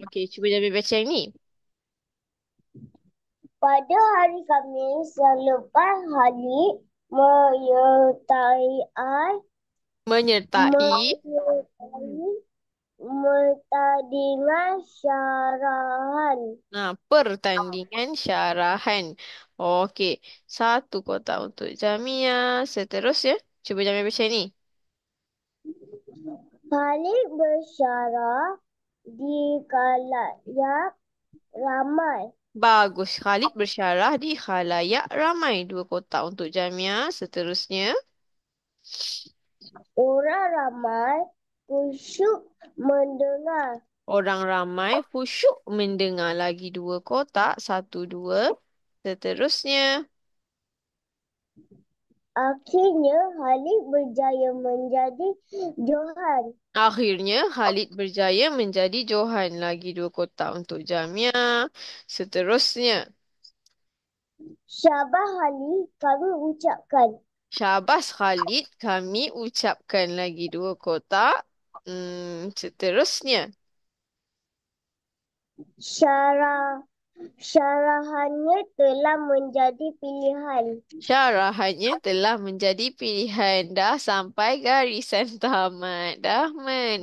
Okey, cuba jangan baca yang ni. Pada hari Khamis selepas Khalid menyertai Menyertai. menyertai pertandingan syarahan. Nah, pertandingan syarahan. Okey, satu kotak untuk Jamia. Seterusnya, cuba Jamia baca ni. Khalid bersyarah di khalayak ramai. Bagus. Khalid bersyarah di khalayak ramai. Dua kotak untuk Jamia. Seterusnya, Orang ramai khusyuk mendengar. orang ramai khusyuk mendengar lagi dua kotak. Satu, dua. Seterusnya, Akhirnya Khalid berjaya menjadi Johan. akhirnya Khalid berjaya menjadi Johan. Lagi dua kotak untuk Jamia. Seterusnya, Syabas Khalid kami ucapkan. Syabas Khalid, kami ucapkan lagi dua kotak. Seterusnya, Syarah syarahannya telah menjadi pilihan. syarahannya telah menjadi pilihan. Dah sampai garisan tamat. Dah menang.